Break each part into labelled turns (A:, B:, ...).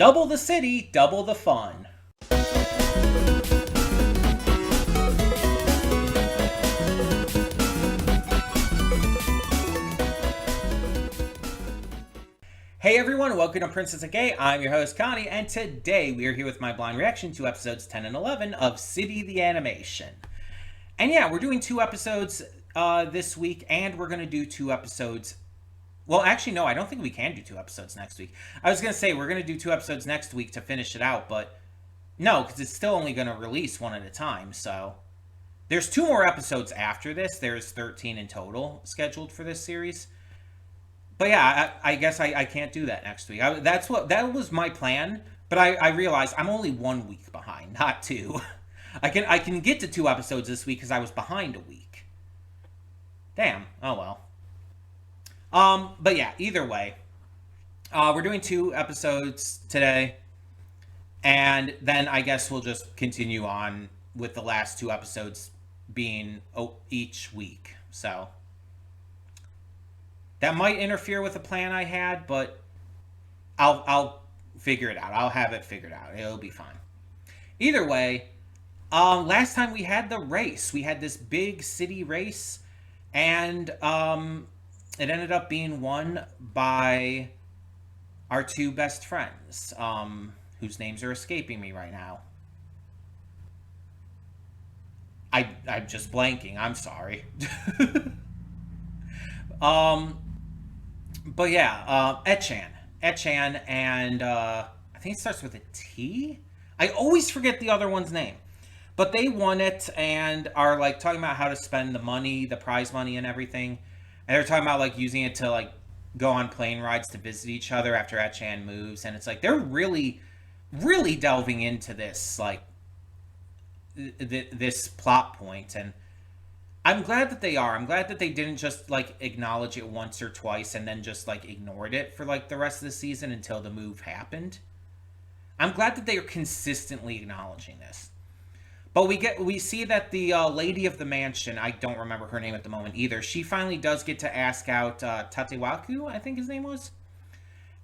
A: Double the city, double the fun. Hey everyone, welcome to Princess of Gay. I'm your host Connie, and today we are here with my blind reaction to episodes 10 and 11 of City the Animation. And yeah, we're doing 2 episodes this week, and we're going to do 2 episodes. Well, actually, no, I don't think we can do 2 episodes next week. I was going to say we're going to do 2 episodes next week to finish it out, but no, because it's still only going to release one at a time, so... There's 2 more episodes after this. There's 13 in total scheduled for this series. But yeah, I guess I can't do that next week. That was my plan, but I realized I'm only 1 week behind, not 2. I can get to 2 episodes this week because I was behind a week. Damn. Oh well. But yeah, either way, we're doing 2 episodes today, and then I guess we'll just continue on with the last 2 episodes being each week. So that might interfere with the plan I had, but I'll figure it out. I'll have it figured out. It'll be fine. Either way, last time we had the race. We had this big city race, and it ended up being won by our 2 best friends, whose names are escaping me right now. I'm just blanking. I'm sorry. But yeah, Ep10, and I think it starts with a T. I always forget the other one's name. But they won it and are like talking about how to spend the money, the prize money and everything. And they're talking about like using it to like go on plane rides to visit each other after Ep10 moves. And it's like they're really, really delving into this like this plot point, and I'm glad that they are. I'm glad that they didn't just like acknowledge it once or twice and then just like ignored it for like the rest of the season until the move happened. I'm glad that they are consistently acknowledging this. But we see that the lady of the mansion, I don't remember her name at the moment either, she finally does get to ask out Tatewaku, I think his name was,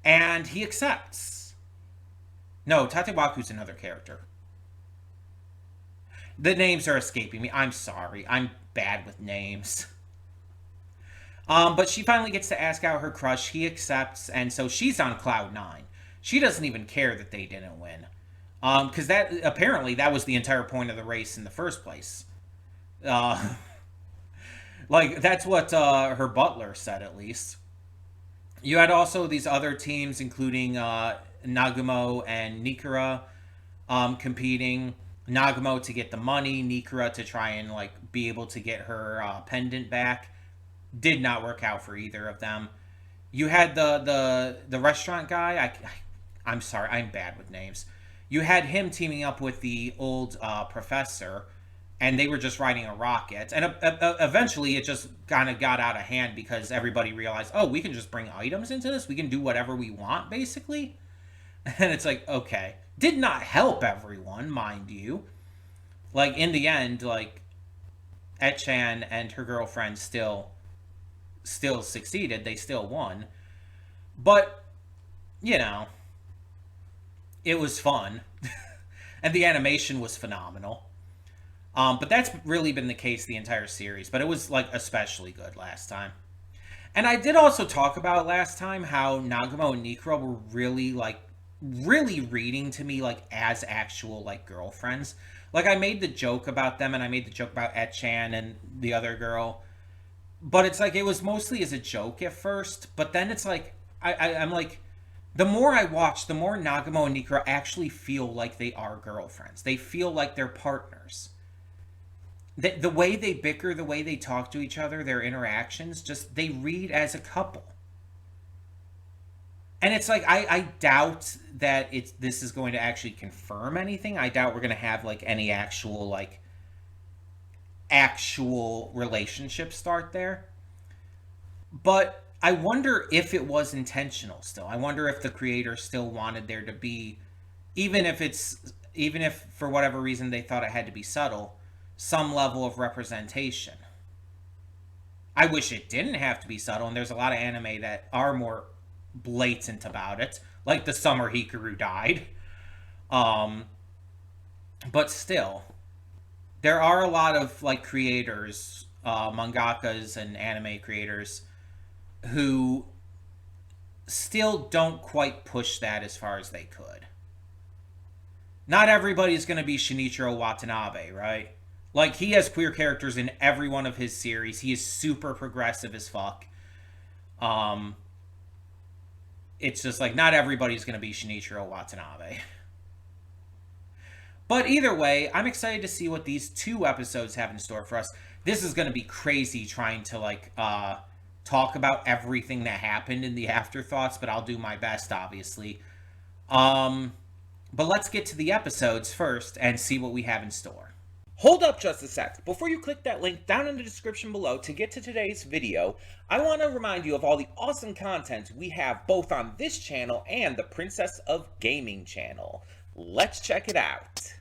A: and he accepts. No, Tatewaku's another character. The names are escaping me. I'm sorry. I'm bad with names. But she finally gets to ask out her crush. He accepts, and so she's on cloud 9. She doesn't even care that they didn't win. Because apparently that was the entire point of the race in the first place. Like, that's what her butler said, at least. You had also these other teams, including Nagumo and Nikura, competing. Nagumo to get the money, Nikura to try and like be able to get her pendant back. Did not work out for either of them. You had the restaurant guy. I'm sorry, I'm bad with names. You had him teaming up with the old professor, and they were just riding a rocket. And eventually, it just kind of got out of hand because everybody realized, oh, we can just bring items into this. We can do whatever we want, basically. And it's like, okay. Did not help everyone, mind you. Like, in the end, like, Ep10 and her girlfriend still succeeded. They still won. But, you know, it was fun. And the animation was phenomenal. But that's really been the case the entire series. But it was, like, especially good last time. And I did also talk about last time how Nagumo and Nikura were really, like, really reading to me like as actual like girlfriends. Like I made the joke about them and I made the joke about Ep10 and the other girl, but it's like it was mostly as a joke at first, but then it's like I'm like, the more I watch, the more Nagumo and Nikura actually feel like they are girlfriends. They feel like they're partners. The way they bicker, the way they talk to each other, their interactions, just they read as a couple. And it's like, I doubt that this is going to actually confirm anything. I doubt we're going to have, like, any actual relationship start there. But I wonder if it was intentional still. I wonder if the creator still wanted there to be, even if for whatever reason they thought it had to be subtle, some level of representation. I wish it didn't have to be subtle, and there's a lot of anime that are more blatant about it, like the summer Hikaru died. Um, but still, there are a lot of like creators, mangakas and anime creators who still don't quite push that as far as they could. Not everybody's going to be Shinichiro Watanabe, right? Like, he has queer characters in every one of his series. He is super progressive as fuck. Um, it's just like, not everybody's going to be Shinichiro Watanabe. But either way, I'm excited to see what these 2 episodes have in store for us. This is going to be crazy trying to, like, talk about everything that happened in the afterthoughts, but I'll do my best, obviously. But let's get to the episodes first and see what we have in store. Hold up just a sec. Before you click that link down in the description below to get to today's video, I want to remind you of all the awesome content we have both on this channel and the Princess of Gaming channel. Let's check it out.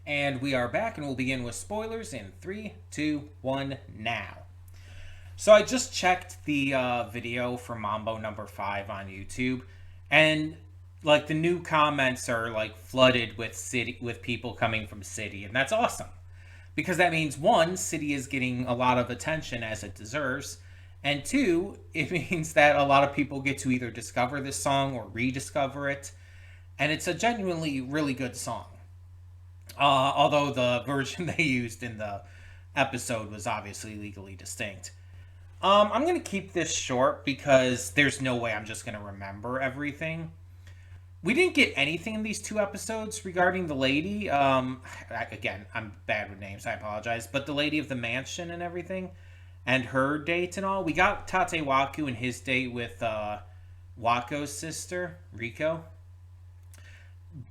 A: And we are back, and we'll begin with spoilers in 3, 2, 1, now. So I just checked the video for Mambo number 5 on YouTube, and like the new comments are like flooded with people coming from City, and that's awesome. Because that means 1, City is getting a lot of attention as it deserves, and 2, it means that a lot of people get to either discover this song or rediscover it, and it's a genuinely really good song. Although the version they used in the episode was obviously legally distinct. I'm going to keep this short because there's no way I'm just going to remember everything. We didn't get anything in these 2 episodes regarding the lady. Again, I'm bad with names, I apologize. But the lady of the mansion and everything, and her date and all. We got Tate Waku and his date with Wako's sister, Riko.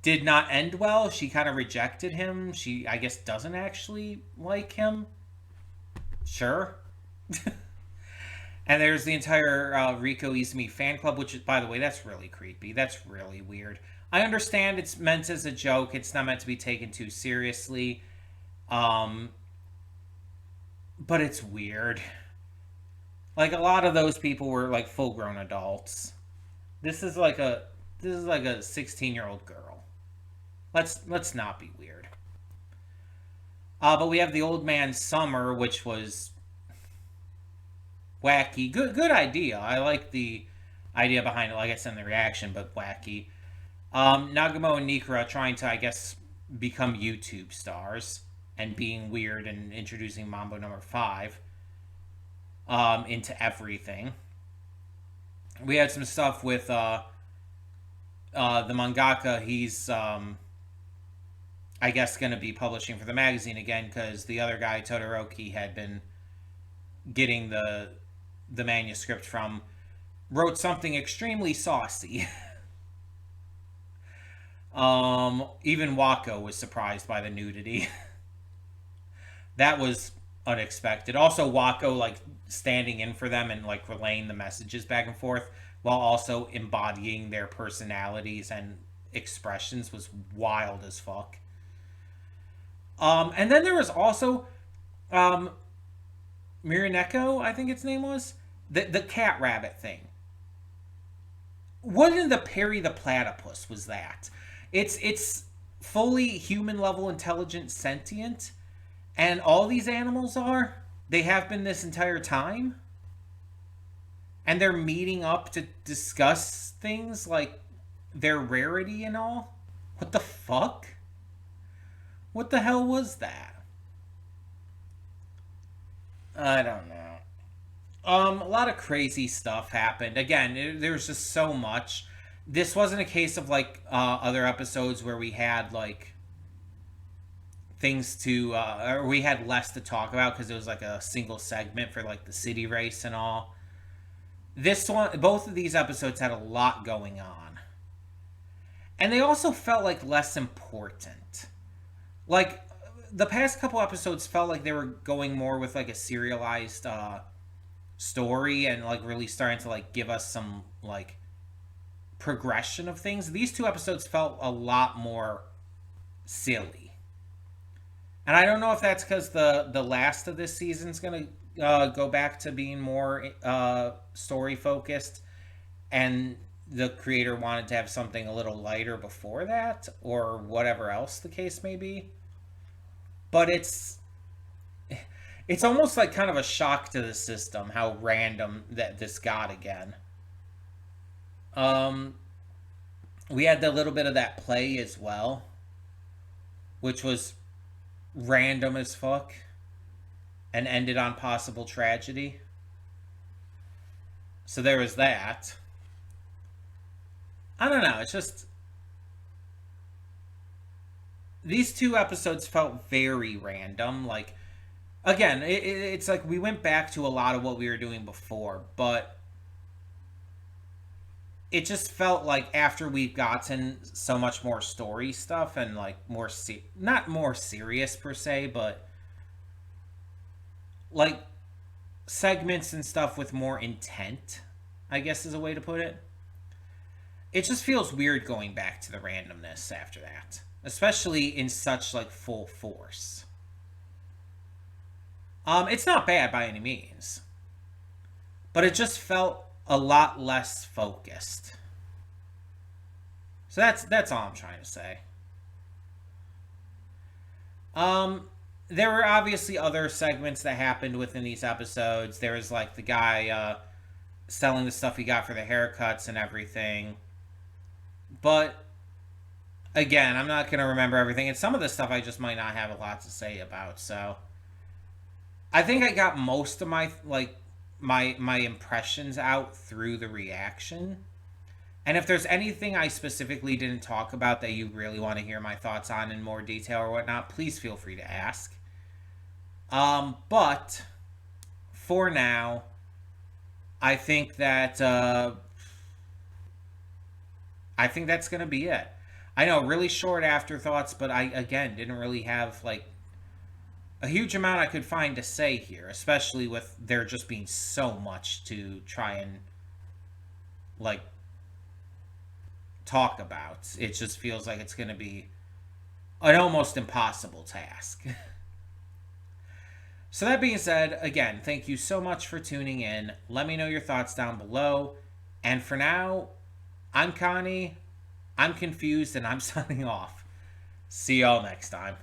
A: Did not end well. She kind of rejected him. She, I guess, doesn't actually like him. Sure. And there's the entire Riko Izumi fan club, which is, by the way, that's really creepy. That's really weird. I understand it's meant as a joke. It's not meant to be taken too seriously. But it's weird. Like, a lot of those people were, like, full-grown adults. This is like a 16-year-old girl. Let's not be weird. But we have the old man Summer, which was wacky. Good idea. I like the idea behind it, like I said in the reaction, but wacky. Nagumo and Nikura trying to, I guess, become YouTube stars and being weird and introducing Mambo number 5 into everything. We had some stuff with the mangaka. He's I guess going to be publishing for the magazine again because the other guy, Todoroki, had been getting the manuscript from, wrote something extremely saucy. Even Wako was surprised by the nudity. That was unexpected. Also, Wako, like, standing in for them and, like, relaying the messages back and forth while also embodying their personalities and expressions was wild as fuck. And then there was also Mirineko, I think its name was, the cat rabbit thing. What in the Perry the Platypus was that? It's fully human level intelligent sentient, and all these animals are. They have been this entire time. And they're meeting up to discuss things like their rarity and all. What the fuck? What the hell was that? I don't know. A lot of crazy stuff happened. Again, there's just so much. This wasn't a case of like other episodes where we had like things to, or we had less to talk about because it was like a single segment for like the city race and all. This one, both of these episodes had a lot going on. And they also felt like less important. Like, the past couple episodes felt like they were going more with like a serialized story and like really starting to like give us some like progression of things. These two episodes felt a lot more silly. And I don't know if that's because the last of this season's gonna go back to being more story focused, and the creator wanted to have something a little lighter before that, or whatever else the case may be. But it's almost like kind of a shock to the system how random that this got again. Um, we had the little bit of that play as well, which was random as fuck and ended on possible tragedy. So there was that. I don't know. It's just these two episodes felt very random. Like again, it's like we went back to a lot of what we were doing before, but it just felt like after we've gotten so much more story stuff and like more not more serious per se, but like segments and stuff with more intent, I guess is a way to put it. It just feels weird going back to the randomness after that, especially in such like full force. It's not bad by any means, but it just felt a lot less focused. So that's all I'm trying to say. Um, there were obviously other segments that happened within these episodes. There was like the guy selling the stuff he got for the haircuts and everything. But again, I'm not going to remember everything. And some of the stuff I just might not have a lot to say about. So I think I got most of my like my impressions out through the reaction. And if there's anything I specifically didn't talk about that you really want to hear my thoughts on in more detail or whatnot, please feel free to ask. But for now, I think that I think that's gonna be it. I know, really short afterthoughts, but I again didn't really have like a huge amount I could find to say here, especially with there just being so much to try and like talk about. It just feels like it's gonna be an almost impossible task. So that being said, again, thank you so much for tuning in. Let me know your thoughts down below. And for now, I'm Connie. I'm confused and I'm signing off. See y'all next time.